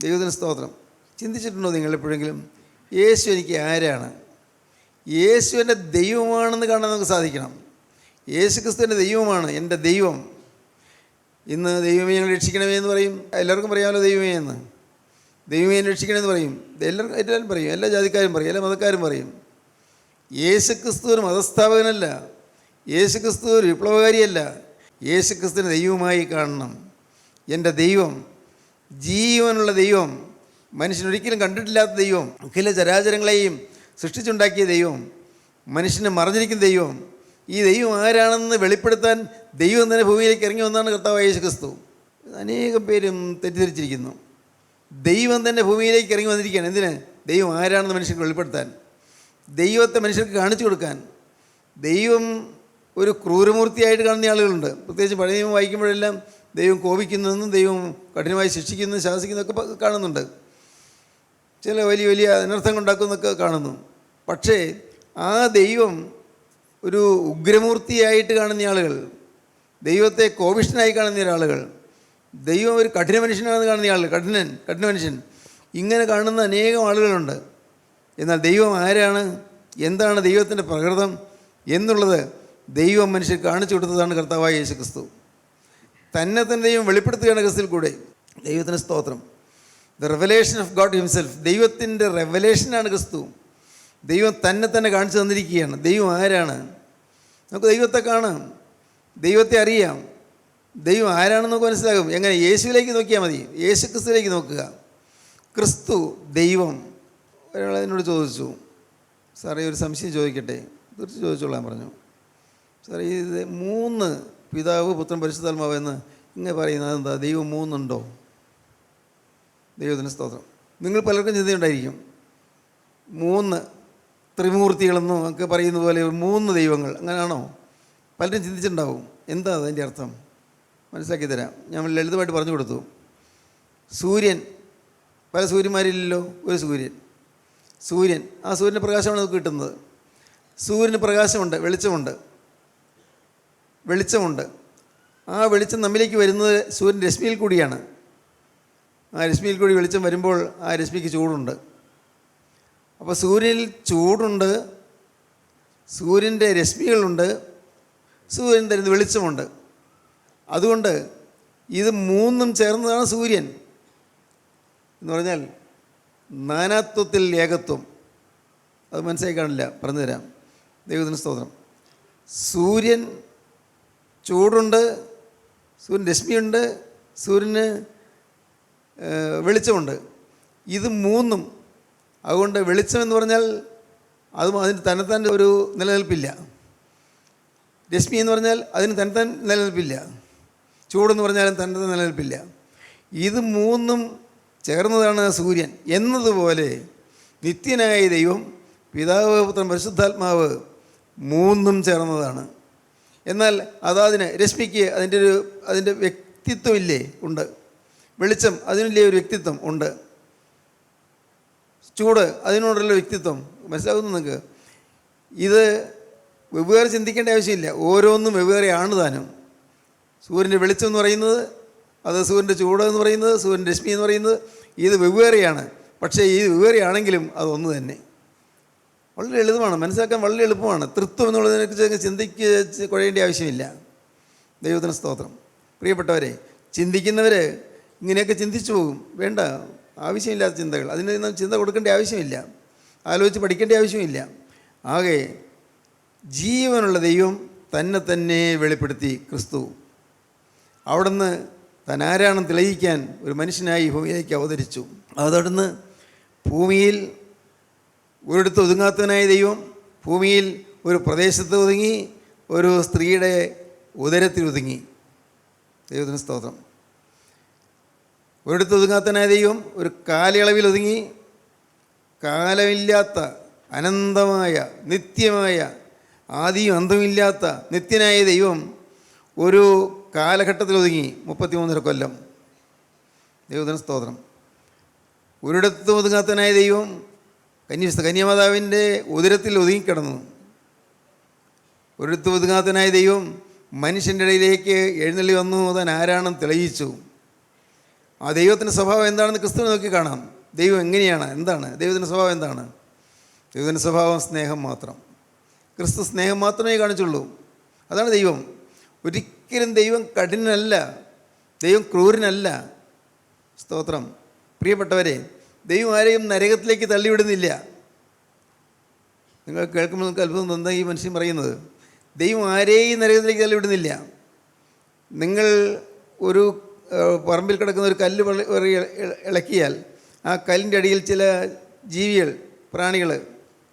ദൈവത്തിന് സ്തോത്രം. ചിന്തിച്ചിട്ടുണ്ടോ നിങ്ങൾ എപ്പോഴെങ്കിലും യേശു എനിക്ക് ആരാണ്? യേശു എൻ്റെ ദൈവമാണെന്ന് കാണാൻ നമുക്ക് സാധിക്കണം. യേശുക്രിസ്തു എൻ്റെ ദൈവമാണ്, എൻ്റെ ദൈവം. ഇന്ന് ദൈവമേ ഞങ്ങൾ രക്ഷിക്കണമേ എന്ന് പറയും. എല്ലാവർക്കും പറയാമല്ലോ ദൈവമേ എന്ന്. ദൈവമേ രക്ഷിക്കണമെന്ന് പറയും. എല്ലാവരും പറയും, എല്ലാ ജാതിക്കാരും പറയും, എല്ലാ മതക്കാരും പറയും. യേശുക്രിസ്തു ഒരു മതസ്ഥാപകനല്ല, യേശുക്രിസ്തു ഒരു വിപ്ലവകാരിയല്ല. യേശുക്രിസ്തുവിനെ ദൈവമായി കാണണം. എൻ്റെ ദൈവം, ജീവനുള്ള ദൈവം, മനുഷ്യനൊരിക്കലും കണ്ടിട്ടില്ലാത്ത ദൈവം, അഖില ചരാചരങ്ങളെയും സൃഷ്ടിച്ചുണ്ടാക്കിയ ദൈവം, മനുഷ്യനെ മറഞ്ഞിരിക്കുന്ന ദൈവം. ഈ ദൈവം ആരാണെന്ന് വെളിപ്പെടുത്താൻ ദൈവം തന്നെ ഭൂമിയിലേക്ക് ഇറങ്ങി വന്നാണ് കർത്താവായ യേശുക്രിസ്തു. അനേകം പേരും തെറ്റിദ്ധരിച്ചിരിക്കുന്നു. ദൈവം തന്നെ ഭൂമിയിലേക്ക് ഇറങ്ങി വന്നിരിക്കുകയാണ്. എന്തിന്? ദൈവം ആരാണെന്ന് മനുഷ്യർക്ക് വെളിപ്പെടുത്താൻ, ദൈവത്തെ മനുഷ്യർക്ക് കാണിച്ചു കൊടുക്കാൻ. ദൈവം ഒരു ക്രൂരമൂർത്തിയായിട്ട് കാണുന്ന ആളുകളുണ്ട്. പ്രത്യേകിച്ച് പഴയ നിയമം വായിക്കുമ്പോഴെല്ലാം ദൈവം കോപിക്കുന്നതെന്നും ദൈവം കഠിനമായി ശിക്ഷിക്കുന്നതും ശാസിക്കുന്നതൊക്കെ കാണുന്നുണ്ട്. ചില വലിയ വലിയ അനർത്ഥങ്ങൾ ഉണ്ടാക്കുന്നതൊക്കെ കാണുന്നു. പക്ഷേ ആ ദൈവം ഒരു ഉഗ്രമൂർത്തിയായിട്ട് കാണുന്ന ആളുകൾ, ദൈവത്തെ കോപിഷ്ഠനായി കാണുന്ന ആളുകൾ, ദൈവം ഒരു കഠിന മനുഷ്യനാണെന്ന് കാണുന്ന ആളുകൾ, കഠിന മനുഷ്യൻ, ഇങ്ങനെ കാണുന്ന അനേകം ആളുകളുണ്ട്. എന്നാൽ ദൈവം ആരാണ്, എന്താണ് ദൈവത്തിൻ്റെ പ്രകൃതം എന്നുള്ളത് ദൈവം മനുഷ്യർ കാണിച്ചു കൊടുത്തതാണ് കർത്താവായ യേശുക്രിസ്തു. തന്നെ ദൈവം വെളിപ്പെടുത്തുകയാണ് ക്രിസ്തുവിൽ കൂടെ. ദൈവത്തിന് സ്തോത്രം. The revelation of God himself, ദൈവത്തിൻ്റെ റെവലേഷനാണ് ക്രിസ്തു. ദൈവം തന്നെ കാണിച്ചു തന്നിരിക്കുകയാണ്. ദൈവം ആരാണ്? നമുക്ക് ദൈവത്തെ കാണാം, ദൈവത്തെ അറിയാം. ദൈവം ആരാണെന്ന് നമുക്ക് മനസ്സിലാകും. എങ്ങനെ? യേശുവിലേക്ക് നോക്കിയാൽ മതി. യേശു ക്രിസ്തുവിലേക്ക് നോക്കുക. ക്രിസ്തു ദൈവം. ഒരാൾ എന്നോട് ചോദിച്ചു, സാറേ ഒരു സംശയം ചോദിക്കട്ടെ? തീർച്ചയായും ചോദിച്ചോളാൻ പറഞ്ഞു. സാറേ ഇത് 3 പിതാവ് പുത്രൻ പരിശുദ്ധാത്മാവ് എന്ന് ഇങ്ങനെ പറയുന്നത് എന്താ? ദൈവം 3 ഉണ്ടോ? ദൈവത്തിന് സ്തോത്രം. നിങ്ങൾ പലർക്കും ചിന്തയുണ്ടായിരിക്കും 3 ത്രിമൂർത്തികളെന്നും ഒക്കെ പറയുന്ന പോലെ 3 ദൈവങ്ങൾ, അങ്ങനെയാണോ? പലരും ചിന്തിച്ചിട്ടുണ്ടാവും. എന്താ അതിൻ്റെ അർത്ഥം? മനസ്സിലാക്കി തരാം. ഞാൻ ലളിതമായിട്ട് പറഞ്ഞു കൊടുത്തു. സൂര്യൻ, പല സൂര്യന്മാരില്ലല്ലോ, ഒരു സൂര്യൻ, ആ സൂര്യൻ്റെ പ്രകാശമാണ് നമുക്ക് കിട്ടുന്നത്. സൂര്യന് പ്രകാശമുണ്ട്, വെളിച്ചമുണ്ട്. ആ വെളിച്ചം നമ്മിലേക്ക് വരുന്നത് സൂര്യൻ രശ്മിയിൽ കൂടിയാണ്. ആ രശ്മിയിൽ കൂടി വെളിച്ചം വരുമ്പോൾ ആ രശ്മിക്ക് ചൂടുണ്ട്. അപ്പോൾ സൂര്യനിൽ ചൂടുണ്ട്, സൂര്യൻ്റെ രശ്മികളുണ്ട്, സൂര്യൻ തരുന്ന വെളിച്ചമുണ്ട്. അതുകൊണ്ട് ഇത് 3 ചേർന്നതാണ് സൂര്യൻ എന്ന് പറഞ്ഞാൽ നാനാത്വത്തിൽ ഏകത്വം. അത് മനസ്സിലാക്കി കാണില്ല, പറഞ്ഞുതരാം. ദൈവത്തിന് സ്തോത്രം. സൂര്യൻ ചൂടുണ്ട്, സൂര്യൻ രശ്മിയുണ്ട്, സൂര്യന് വെളിച്ചമുണ്ട്. ഇത് 3 അതുകൊണ്ട് വെളിച്ചം എന്ന് പറഞ്ഞാൽ അതിന് തന്നെത്താൻ ഒരു നിലനിൽപ്പില്ല. രശ്മി എന്ന് പറഞ്ഞാൽ അതിന് തന്നെത്താൻ നിലനിൽപ്പില്ല. ചൂടെന്ന് പറഞ്ഞാലും തന്നെത്താൻ നിലനിൽപ്പില്ല. ഇത് 3 ചേർന്നതാണ് സൂര്യൻ. എന്നതുപോലെ നിത്യനായ ദൈവം, പിതാവ്, പുത്രൻ, പരിശുദ്ധാത്മാവ് 3 ചേർന്നതാണ്. എന്നാൽ അതിന് രശ്മിക്ക് അതിൻ്റെ വ്യക്തിത്വമില്ലേ? ഉണ്ട്. വെളിച്ചം അതിനില്ലേ ഒരു വ്യക്തിത്വം ഉണ്ട്. ചൂട് അതിനോടുള്ള വ്യക്തിത്വം മനസ്സിലാകുന്നു നിങ്ങൾക്ക്? ഇത് വെവ്വേറെ ചിന്തിക്കേണ്ട ആവശ്യമില്ല. ഓരോന്നും വെവ്വേറെയാണ് താനും. സൂര്യൻ്റെ വെളിച്ചം എന്ന് പറയുന്നത്, അത് സൂര്യൻ്റെ ചൂട് എന്ന് പറയുന്നത്, സൂര്യൻ്റെ രശ്മി എന്ന് പറയുന്നത്, ഇത് വെവ്വേറെയാണ്. പക്ഷേ ഈ വെവ്വേറെയാണെങ്കിലും അതൊന്ന് തന്നെ. വളരെ ലളിതമാണ്, മനസ്സിലാക്കാൻ വളരെ എളുപ്പമാണ്. തൃത്വം എന്നുള്ളതിനെക്കുറിച്ച് ചിന്തിക്ക് കുഴയേണ്ട ആവശ്യമില്ല. ദൈവത്തിന് സ്തോത്രം. പ്രിയപ്പെട്ടവരെ, ചിന്തിക്കുന്നവർ ഇങ്ങനെയൊക്കെ ചിന്തിച്ചു പോകും. വേണ്ട, ആവശ്യമില്ലാത്ത ചിന്തകൾ, അതിനൊന്നും ചിന്ത കൊടുക്കേണ്ട ആവശ്യമില്ല, ആലോചിച്ച് പഠിക്കേണ്ട ആവശ്യമില്ല. ആകെ ജീവനുള്ള ദൈവം തന്നെ വെളിപ്പെടുത്തി ക്രിസ്തു. അവിടുന്ന് താനാരാണെന്ന് തെളിയിക്കാൻ ഒരു മനുഷ്യനായി ഭൂമിയിലേക്ക് അവതരിച്ചു. അതവിടുന്ന് ഭൂമിയിൽ ഒരിടത്ത് ഒതുങ്ങാത്തവനായ ദൈവം ഭൂമിയിൽ ഒരു പ്രദേശത്ത് ഒതുങ്ങി, ഒരു സ്ത്രീയുടെ ഉദരത്തിൽ ഒതുങ്ങി. ദൈവത്തിന് സ്തോത്രം. ഒരിടത്ത് ഒതുങ്ങാത്തവനായ ദൈവം ഒരു കാലയളവിൽ ഒതുങ്ങി. കാലമില്ലാത്ത അനന്തമായ നിത്യമായ ആദിയും അന്തമില്ലാത്ത നിത്യനായ ദൈവം ഒരു കാലഘട്ടത്തിൽ ഒതുങ്ങി 33 കൊല്ലം. ദൈവത്തിന് സ്തോത്രം. ഒരിടത്തും ഒതുങ്ങാത്തവനായ ദൈവം കന്യമാതാവിൻ്റെ ഉദരത്തിൽ ഒതുങ്ങിക്കിടന്നു. ഒരിടത്ത് ഒതുങ്ങാത്തനായ ദൈവം മനുഷ്യൻ്റെ ഇടയിലേക്ക് എഴുന്നള്ളി വന്നു താൻ ആരാണെന്ന് തെളിയിച്ചു. ആ ദൈവത്തിൻ്റെ സ്വഭാവം എന്താണെന്ന് ക്രിസ്തുവിനെ നോക്കി കാണാം. ദൈവം എങ്ങനെയാണ്, എന്താണ് ദൈവത്തിൻ്റെ സ്വഭാവം, എന്താണ് ദൈവത്തിൻ്റെ സ്വഭാവം? സ്നേഹം മാത്രം. ക്രിസ്തു സ്നേഹം മാത്രമേ കാണിച്ചുള്ളൂ. അതാണ് ദൈവം. ഒരിക്കലും ദൈവം കഠിനനല്ല, ദൈവം ക്രൂരനല്ല. സ്തോത്രം. പ്രിയപ്പെട്ടവരെ, ദൈവം ആരെയും നരകത്തിലേക്ക് തള്ളിവിടുന്നില്ല. നിങ്ങൾ കേൾക്കുമ്പോൾ നിങ്ങൾക്ക് അത്ഭുതം തോന്നുന്ന ഈ മനുഷ്യൻ പറയുന്നത്, ദൈവം ആരെയും നരകത്തിലേക്ക് തള്ളിവിടുന്നില്ല. നിങ്ങൾ ഒരു പറമ്പിൽ കിടക്കുന്ന ഒരു കല്ല് ഇളക്കിയാൽ ആ കല്ലിൻ്റെ അടിയിൽ ചില ജീവികൾ, പ്രാണികൾ,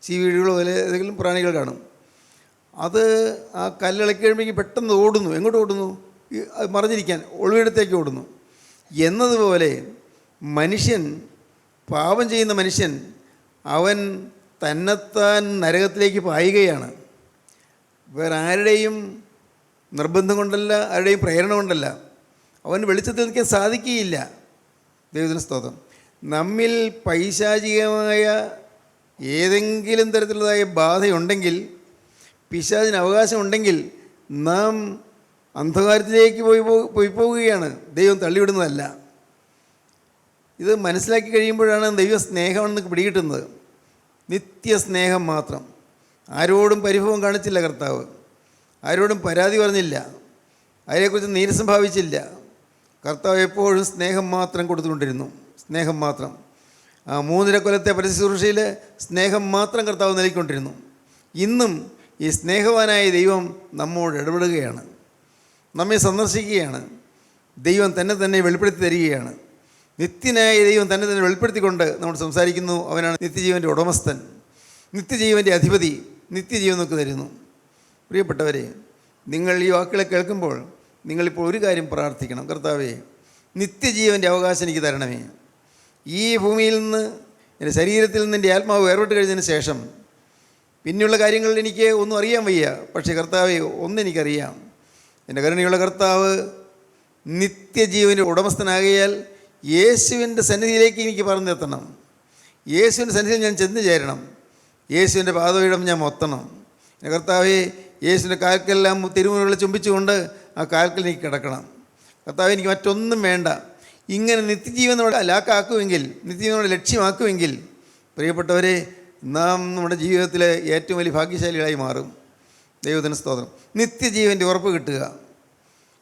ചീവീടുകളോ അതിൽ ഏതെങ്കിലും പ്രാണികൾ കാണും. അത് ആ കല്ലിളക്കി കഴിയുമ്പോഴേക്കും പെട്ടെന്ന് ഓടുന്നു. എങ്ങോട്ട് ഓടുന്നു? അത് മറിഞ്ഞിരിക്കാൻ ഒളിവിടത്തേക്ക് ഓടുന്നു. എന്നതുപോലെ മനുഷ്യൻ, പാപം ചെയ്യുന്ന മനുഷ്യൻ, അവൻ തന്നെത്താൻ നരകത്തിലേക്ക് പായുകയാണ്. വേറെ ആരുടെയും നിർബന്ധം കൊണ്ടല്ല, ആരുടെയും പ്രേരണ കൊണ്ടല്ല. അവൻ വെളിച്ചത്തിൽ നിൽക്കാൻ സാധിക്കുകയില്ല. ദൈവത്തിന് സ്തോത്രം. നമ്മിൽ പൈശാചികമായ ഏതെങ്കിലും തരത്തിലുള്ളതായ ബാധയുണ്ടെങ്കിൽ, പിശാചിന് അവകാശമുണ്ടെങ്കിൽ, നാം അന്ധകാരത്തിലേക്ക് പോയി പോവുകയാണ്. ദൈവം തള്ളിവിടുന്നതല്ല. ഇത് മനസ്സിലാക്കി കഴിയുമ്പോഴാണ് ദൈവ സ്നേഹമാണെന്ന് പിടികിട്ടുന്നത്. നിത്യസ്നേഹം മാത്രം. ആരോടും പരിഭവം കാണിച്ചില്ല കർത്താവ്. ആരോടും പരാതി പറഞ്ഞില്ല. അതിനെക്കുറിച്ച് നീരസം ഭാവിച്ചില്ല. കർത്താവ് എപ്പോഴും സ്നേഹം മാത്രം കൊടുത്തുകൊണ്ടിരുന്നു. സ്നേഹം മാത്രം. ആ 3.5 കൊല്ലത്തെ പരസ്യശുശ്രൂഷയിൽ സ്നേഹം മാത്രം കർത്താവ് നൽകിക്കൊണ്ടിരുന്നു. ഇന്നും ഈ സ്നേഹവാനായ ദൈവം നമ്മോട് ഇടപെടുകയാണ്, നമ്മെ സന്ദർശിക്കുകയാണ്. ദൈവം തന്നെ വെളിപ്പെടുത്തി തരികയാണ്. നിത്യനായ ദൈവം തന്നെ വെളിപ്പെടുത്തിക്കൊണ്ട് നമ്മൾ സംസാരിക്കുന്നു. അവനാണ് നിത്യജീവൻ്റെ ഉടമസ്ഥൻ, നിത്യജീവൻ്റെ അധിപതി. നിത്യജീവൻ നമുക്ക് തരുന്നു. പ്രിയപ്പെട്ടവരെ, നിങ്ങൾ ഈ വാക്കുകളെ കേൾക്കുമ്പോൾ നിങ്ങളിപ്പോൾ ഒരു കാര്യം പ്രാർത്ഥിക്കണം. കർത്താവേ, നിത്യജീവൻ്റെ അവകാശം എനിക്ക് തരണമേ. ഈ ഭൂമിയിൽ നിന്ന്, എൻ്റെ ശരീരത്തിൽ നിന്ന് എൻ്റെ ആത്മാവ് വേർപെട്ട് കഴിഞ്ഞതിന് ശേഷം പിന്നെയുള്ള കാര്യങ്ങളിൽ എനിക്ക് ഒന്നും അറിയാൻ വയ്യ. പക്ഷേ കർത്താവേ, ഒന്നെനിക്കറിയാം. എൻ്റെ കരുണയുള്ള കർത്താവ് നിത്യജീവൻ്റെ ഉടമസ്ഥനാകിയാൽ യേശുവിൻ്റെ സന്നിധിയിലേക്ക് എനിക്ക് പറഞ്ഞെത്തണം. യേശുവിൻ്റെ സന്നിധിയിൽ ഞാൻ ചെന്ന് ചേരണം. യേശുവിൻ്റെ പാദപീഠം ഞാൻ മൊത്തണം. എൻ്റെ കർത്താവേ, യേശുവിൻ്റെ കാൽക്കെല്ലാം തിരുമുറകളെ ചുംബിച്ചുകൊണ്ട് ആ കാൽക്കൽ എനിക്ക് കിടക്കണം. കർത്താവേ, എനിക്ക് മറ്റൊന്നും വേണ്ട. ഇങ്ങനെ നിത്യജീവൻ നമ്മുടെ ലാക്കാക്കുമെങ്കിൽ, നിത്യജീവൻ നമ്മുടെ ലക്ഷ്യമാക്കുമെങ്കിൽ, പ്രിയപ്പെട്ടവരെ, നാം നമ്മുടെ ജീവിതത്തിലെ ഏറ്റവും വലിയ ഭാഗ്യശാലികളായി മാറും. ദൈവത്തിന് സ്തോത്രം. നിത്യജീവൻ്റെ ഉറപ്പ് കിട്ടുക.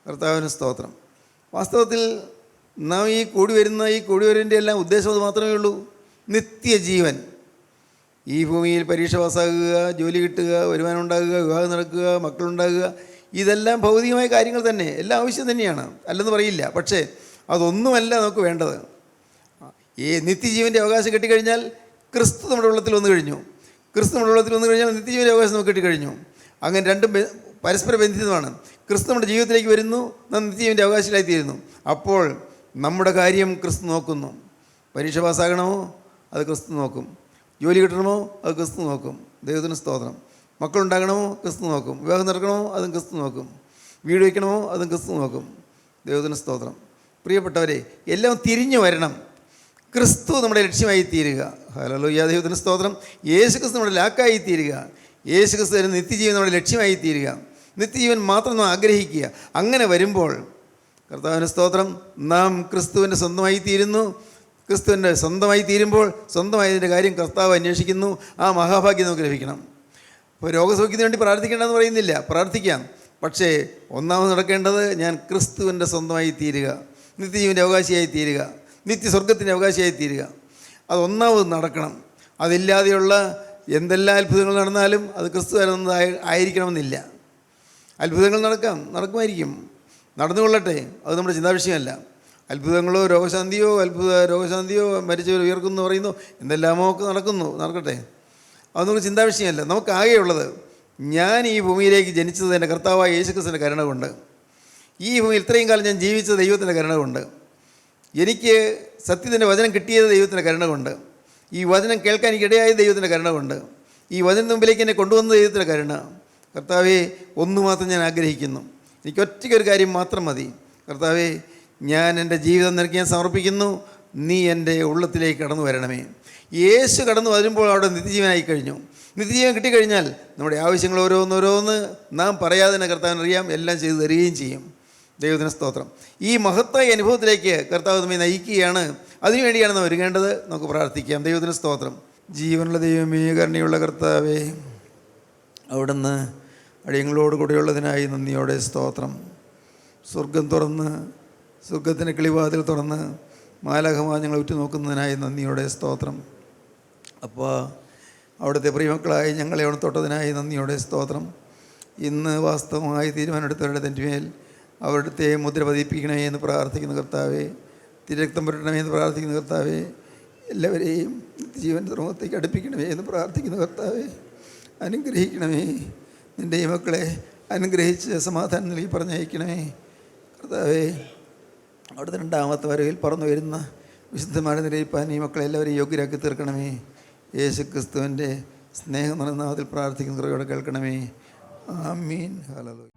കർത്താവിന് സ്തോത്രം. വാസ്തവത്തിൽ നാം ഈ കൂടിവരൻ്റെ എല്ലാം ഉദ്ദേശം അത് മാത്രമേ ഉള്ളൂ. നിത്യജീവൻ. ഈ ഭൂമിയിൽ പരീക്ഷ പാസ്സാകുക, ജോലി കിട്ടുക, വരുമാനം ഉണ്ടാകുക, വിവാഹം നടക്കുക, മക്കളുണ്ടാകുക, ഇതെല്ലാം ഭൗതികമായ കാര്യങ്ങൾ തന്നെ, എല്ലാം ആവശ്യം തന്നെയാണ്, അല്ലെന്ന് പറയില്ല. പക്ഷേ അതൊന്നുമല്ല നമുക്ക് വേണ്ടത്. ഈ നിത്യജീവൻ്റെ അവകാശം കിട്ടിക്കഴിഞ്ഞാൽ ക്രിസ്തു നമ്മുടെ ഉള്ളത്തിൽ വന്നു കഴിഞ്ഞു. ക്രിസ്തു നമ്മുടെ ഉള്ളത്തിൽ വന്നു കഴിഞ്ഞാൽ നിത്യജീവൻ്റെ അവകാശം നമുക്ക് കിട്ടിക്കഴിഞ്ഞു. അങ്ങനെ രണ്ടും പരസ്പര ബന്ധിതമാണ്. ക്രിസ്തു നമ്മുടെ ജീവിതത്തിലേക്ക് വരുന്നു, നാം നിത്യജീവൻ്റെ അവകാശത്തിലായിത്തീരുന്നു. അപ്പോൾ നമ്മുടെ കാര്യം ക്രിസ്തു നോക്കുന്നു. പരീക്ഷ പാസ്സാകണമോ, അത് ക്രിസ്തു നോക്കും. ജോലി കിട്ടണമോ, അത് ക്രിസ്തു നോക്കും. ദൈവത്തിന് സ്തോത്രം. മക്കളുണ്ടാകണമോ, ക്രിസ്തു നോക്കും. വിവാഹം നടക്കണമോ, അതും ക്രിസ്തു നോക്കും. വീട് വയ്ക്കണമോ, അതും ക്രിസ്തു നോക്കും. ദൈവത്തിന് സ്തോത്രം. പ്രിയപ്പെട്ടവരെ, എല്ലാം തിരിഞ്ഞു വരണം. ക്രിസ്തു നമ്മുടെ ലക്ഷ്യമായി തീരുക. ഹല്ലേലൂയ. ദൈവത്തിന് സ്തോത്രം. യേശു ക്രിസ്തു നമ്മുടെ ലാക്കായി തീരുക. യേശു ക്രിസ്തു തരുന്ന നിത്യജീവൻ നമ്മുടെ ലക്ഷ്യമായി തീരുക. നിത്യജീവൻ മാത്രം നാം ആഗ്രഹിക്കുക. അങ്ങനെ വരുമ്പോൾ കർത്താവിന് സ്തോത്രം, നാം ക്രിസ്തുവിൻ്റെ സ്വന്തമായി തീരുന്നു. ക്രിസ്തുവിൻ്റെ സ്വന്തമായി തീരുമ്പോൾ സ്വന്തമായതിൻ്റെ കാര്യം കർത്താവ് അന്വേഷിക്കുന്നു. ആ മഹാഭാഗ്യം നമുക്ക് ലഭിക്കണം. ഇപ്പോൾ രോഗസൗഖ്യത്തിന് വേണ്ടി പ്രാർത്ഥിക്കേണ്ടതെന്ന് പറയുന്നില്ല, പ്രാർത്ഥിക്കാം. പക്ഷേ ഒന്നാമത് നടക്കേണ്ടത് ഞാൻ ക്രിസ്തുവിൻ്റെ സ്വന്തമായി തീരുക, നിത്യജീവൻ്റെ അവകാശിയായി തീരുക, നിത്യസ്വർഗത്തിൻ്റെ അവകാശിയായി തീരുക. അതൊന്നാമത് നടക്കണം. അതില്ലാതെയുള്ള എന്തെല്ലാം അത്ഭുതങ്ങൾ നടന്നാലും അത് ക്രിസ്തു ആയിരിക്കണമെന്നില്ല. അത്ഭുതങ്ങൾ നടക്കുമായിരിക്കും, നടന്നുകൊള്ളട്ടെ, അത് നമ്മുടെ ചിന്താവിഷയമല്ല. അത്ഭുതങ്ങളോ രോഗശാന്തിയോ മരിച്ചവർ ഉയർക്കുന്നു പറയുന്നു, എന്തെല്ലാമോ ഒക്കെ നടക്കട്ടെ, അത് നമുക്ക് ചിന്താവിഷയമല്ല. നമുക്കാകെയുള്ളത്, ഞാൻ ഈ ഭൂമിയിലേക്ക് ജനിച്ചത് എൻ്റെ കർത്താവായ യേശുക്രിസ്തുവിൻ്റെ കരുണ കൊണ്ട്, ഈ ഭൂമിയിൽ ഇത്രയും കാലം ഞാൻ ജീവിച്ചത് ദൈവത്തിൻ്റെ കരുണ കൊണ്ട്, എനിക്ക് സത്യത്തിൻ്റെ വചനം കിട്ടിയത് ദൈവത്തിൻ്റെ കരുണ കൊണ്ട്, ഈ വചനം കേൾക്കാൻ എനിക്ക് ഇടയായത് ദൈവത്തിൻ്റെ കരുണ കൊണ്ട്, ഈ വചനം മുമ്പിലേക്ക് എന്നെ കൊണ്ടുവന്നത് ദൈവത്തിൻ്റെ കരുണ. കർത്താവേ, ഒന്നു മാത്രം ഞാൻ ആഗ്രഹിക്കുന്നു. എനിക്ക് ഒറ്റയ്ക്കൊരു കാര്യം മാത്രം മതി. കർത്താവേ, ഞാൻ എൻ്റെ ജീവിതം നിനക്ക് ഞാൻ സമർപ്പിക്കുന്നു. നീ എൻ്റെ ഉള്ളത്തിലേക്ക് കടന്നു വരണമേ. യേശു കടന്നു വരുമ്പോൾ അവിടെ നിത്യജീവനായി കഴിഞ്ഞു. നിത്യജീവൻ കിട്ടിക്കഴിഞ്ഞാൽ നമ്മുടെ ആവശ്യങ്ങൾ ഓരോന്നോരോന്ന് നാം പറയാതെ തന്നെ കർത്താവിനറിയാം, എല്ലാം ചെയ്തു തരികയും ചെയ്യും. ദൈവത്തിന് സ്തോത്രം. ഈ മഹത്തായ അനുഭവത്തിലേക്ക് കർത്താവ് നമ്മെ നയിക്കുകയാണ്. അതിനുവേണ്ടിയാണ് നാം ഒരുങ്ങേണ്ടത്. നമുക്ക് പ്രാർത്ഥിക്കാം. ദൈവത്തിന് സ്തോത്രം. ജീവനുള്ള ദൈവമേ, കരുണയുള്ള കർത്താവേ, അവിടുന്ന് അടിയങ്ങളോട് കൂടെയുള്ളതിനായി നന്ദിയോടെ സ്തോത്രം. സ്വർഗം തുറന്ന്, സ്വർഗത്തിൻ്റെ കിളിവാതിൽ തുറന്ന് മാലാഖമാർ ഞങ്ങൾ ഉറ്റുനോക്കുന്നതിനായി നന്ദിയോടെ സ്തോത്രം. അപ്പോൾ അവിടുത്തെ പ്രിയമക്കളായി ഞങ്ങളെ അവിടെ തൊട്ടതിനായി നന്ദിയോടെ സ്തോത്രം. ഇന്ന് വാസ്തവമായി തീരുമാനമെടുത്തവരുടെ തെറ്റുമേൽ അവിടുത്തെ മുദ്ര പതിപ്പിക്കണമേ എന്ന് പ്രാർത്ഥിക്കുന്ന കർത്താവേ, തിരക്തം പുരട്ടണമേ എന്ന് പ്രാർത്ഥിക്കുന്ന കർത്താവേ, എല്ലാവരെയും ജീവൻ തുറമുഖത്തേക്ക് അടുപ്പിക്കണമേ എന്ന് പ്രാർത്ഥിക്കുന്ന കർത്താവേ, അനുഗ്രഹിക്കണമേ. നിൻ്റെ ഈ മക്കളെ അനുഗ്രഹിച്ച് സമാധാനം നൽകി പറഞ്ഞയക്കണമേ കർത്താവേ. അവിടുത്തെ രണ്ടാമത്തെ വരവിൽ പറന്നു വരുന്ന വിശുദ്ധന്മാരെ നിരയിപ്പാൻ ഈ മക്കളെ എല്ലാവരെയും യോഗ്യരാക്കി തീർക്കണമേ. യേശു ക്രിസ്തുവിൻ്റെ സ്നേഹം നിറഞ്ഞ നാമത്തിൽ പ്രാർത്ഥിക്കുന്ന കുറയോടെ കേൾക്കണമേ. ആമീൻ. ഹല്ലേലൂയ.